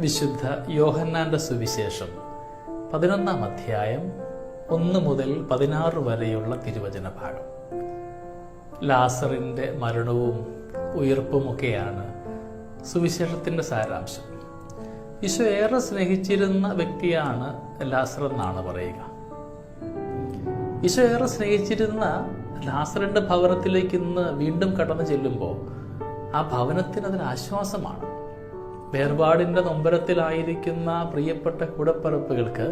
വിശുദ്ധ യോഹന്നാന്റെ സുവിശേഷം 11-ാം അധ്യായം 1 മുതൽ 16 വരെയുള്ള തിരുവചന ഭാഗം. ലാസറിന്റെ മരണവും ഉയർപ്പുമൊക്കെയാണ് സുവിശേഷത്തിന്റെ സാരാംശം. ഈശോ ഏറെ സ്നേഹിച്ചിരുന്ന വ്യക്തിയാണ് ലാസർ എന്നാണ് പറയുക. ഈശോ ഏറെ സ്നേഹിച്ചിരുന്ന ലാസറിന്റെ ഭവനത്തിലേക്ക് ഇന്ന് വീണ്ടും കടന്നു ചെല്ലുമ്പോൾ ആ ഭവനത്തിന് അതൊരു ആശ്വാസമാണ്. വേർപാടിന്റെ നൊമ്പരത്തിലായിരിക്കുന്ന പ്രിയപ്പെട്ട കൂടപ്പിറപ്പുകൾക്ക്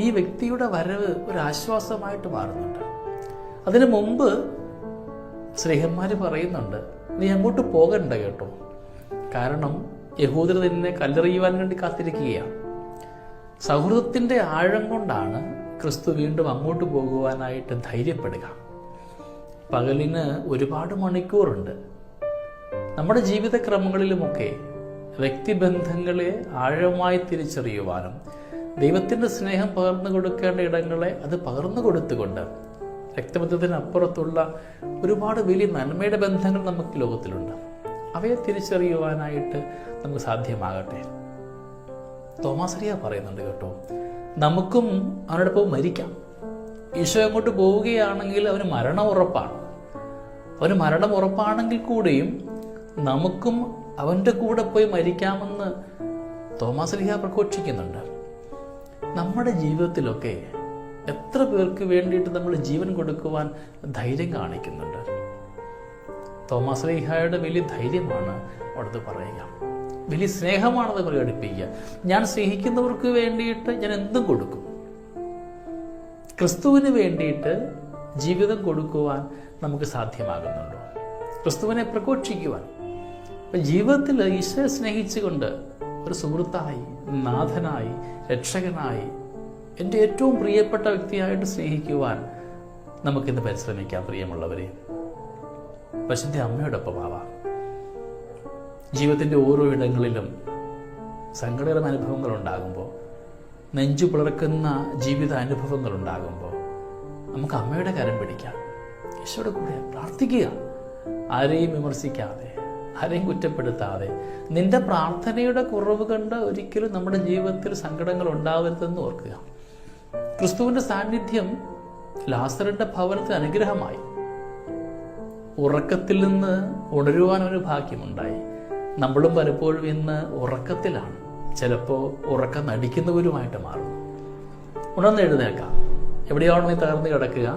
ഈ വ്യക്തിയുടെ വരവ് ഒരു ആശ്വാസമായിട്ട് മാറുന്നുണ്ട്. അതിനു മുമ്പ് സ്നേഹന്മാര് പറയുന്നുണ്ട്, നീ അങ്ങോട്ട് പോകണ്ട കേട്ടോ, കാരണം യഹൂദർ നിന്നെ കല്ലെറിയുവാൻ വേണ്ടി കാത്തിരിക്കുകയാണ്. സൗഹൃദത്തിന്റെ ആഴം കൊണ്ടാണ് ക്രിസ്തു വീണ്ടും അങ്ങോട്ട് പോകുവാനായിട്ട് ധൈര്യപ്പെടുക. പകലിന് ഒരുപാട് മണിക്കൂറുണ്ട്. നമ്മുടെ ജീവിതക്രമങ്ങളിലുമൊക്കെ വ്യക്തിബന്ധങ്ങളെ ആഴമായി തിരിച്ചറിയുവാനും ദൈവത്തിൻ്റെ സ്നേഹം പകർന്നു കൊടുക്കേണ്ട ഇടങ്ങളെ അത് പകർന്നു കൊടുത്തുകൊണ്ട് രക്തബന്ധത്തിനപ്പുറത്തുള്ള ഒരുപാട് വലിയ നന്മയുടെ ബന്ധങ്ങൾ നമുക്ക് ലോകത്തിലുണ്ട്. അവയെ തിരിച്ചറിയുവാനായിട്ട് നമുക്ക് സാധ്യമാകട്ടെ. തോമാശ്ലീഹ പറയുന്നുണ്ട് കേട്ടോ, നമുക്കും അവനോടൊപ്പം മരിക്കാം. ഈശോ അങ്ങോട്ട് പോവുകയാണെങ്കിൽ അവന് മരണം ഉറപ്പാണ്. അവന് മരണം ഉറപ്പാണെങ്കിൽ കൂടിയും നമുക്കും അവൻ്റെ കൂടെ പോയി മരിക്കാമെന്ന് തോമാശ്ലീഹ പ്രഘോഷിക്കുന്നുണ്ട്. നമ്മുടെ ജീവിതത്തിലൊക്കെ എത്ര പേർക്ക് വേണ്ടിയിട്ട് നമ്മൾ ജീവൻ കൊടുക്കുവാൻ ധൈര്യം കാണിക്കുന്നുണ്ട്. തോമാശ്ലീഹയുടെ വലിയ ധൈര്യമാണ് അവിടുത്തെ പറയുക, വലിയ സ്നേഹമാണത് പ്രകടിപ്പിക്കുക. ഞാൻ സ്നേഹിക്കുന്നവർക്ക് വേണ്ടിയിട്ട് ഞാൻ എന്തും കൊടുക്കും. ക്രിസ്തുവിന് വേണ്ടിയിട്ട് ജീവിതം കൊടുക്കുവാൻ നമുക്ക് സാധ്യമാകുന്നുണ്ടോ? ക്രിസ്തുവിനെ പ്രഘോഷിക്കുവാൻ. ജീവിതത്തിൽ ഈശോയെ സ്നേഹിച്ചുകൊണ്ട് ഒരു സുഹൃത്തായി, നാഥനായി, രക്ഷകനായി, എൻ്റെ ഏറ്റവും പ്രിയപ്പെട്ട വ്യക്തിയായിട്ട് സ്നേഹിക്കുവാൻ നമുക്കിന്ന് പരിശ്രമിക്കാം. പ്രിയമുള്ളവരെ, പരിശുദ്ധ അമ്മയോടൊപ്പം ആവാം. ജീവിതത്തിൻ്റെ ഓരോ ഇടങ്ങളിലും സങ്കടകരമായ അനുഭവങ്ങൾ ഉണ്ടാകുമ്പോൾ, നെഞ്ചു പിളർക്കുന്ന ജീവിത അനുഭവങ്ങൾ ഉണ്ടാകുമ്പോൾ നമുക്ക് അമ്മയുടെ കരം പിടിക്കാം. ഈശോയുടെ കൂടെ പ്രാർത്ഥിക്കുക. ആരെയും വിമർശിക്കാതെ, ആരെയും കുറ്റപ്പെടുത്താതെ. നിന്റെ പ്രാർത്ഥനയുടെ കുറവ് കണ്ട് ഒരിക്കലും നമ്മുടെ ജീവിതത്തിൽ സങ്കടങ്ങൾ ഉണ്ടാവരുതെന്ന് ഓർക്കുക. ക്രിസ്തുവിന്റെ സാന്നിധ്യം ലാസറിന്റെ ഭവനത്തിന് അനുഗ്രഹമായി. ഉറക്കത്തിൽ നിന്ന് ഉണരുവാൻ ഒരു ഭാഗ്യമുണ്ടായി. നമ്മളും പലപ്പോഴും ഇന്ന് ഉറക്കത്തിലാണ്, ചിലപ്പോൾ ഉറക്കം നടിക്കുന്നവരുമായിട്ട് മാറും. ഉണർന്നെഴുന്നേൽക്കാം. എവിടെയാണോ നീ തകർന്നു കിടക്കുക,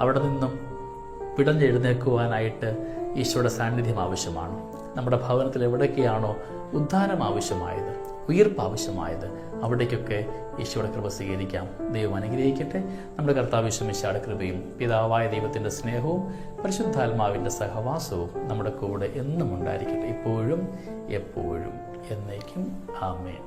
അവിടെ നിന്നും പിടഞ്ഞെഴുന്നേൽക്കുവാനായിട്ട് ഈശോയുടെ സാന്നിധ്യം ആവശ്യമാണ്. നമ്മുടെ ഭവനത്തിൽ എവിടേക്കാണോ ഉദ്ധാനം ആവശ്യമായത്, ഉയർപ്പ് ആവശ്യമായത്, അവിടേക്കൊക്കെ ഈശോയുടെ കൃപ സ്വീകരിക്കാം. ദൈവം അനുഗ്രഹിക്കട്ടെ. നമ്മുടെ കർത്താവ് യേശു മിശിഹായുടെ കൃപയും പിതാവായ ദൈവത്തിൻ്റെ സ്നേഹവും പരിശുദ്ധാത്മാവിൻ്റെ സഹവാസവും നമ്മുടെ കൂടെ എന്നും ഉണ്ടായിരിക്കട്ടെ, ഇപ്പോഴും എപ്പോഴും എന്നേക്കും. ആമേൻ.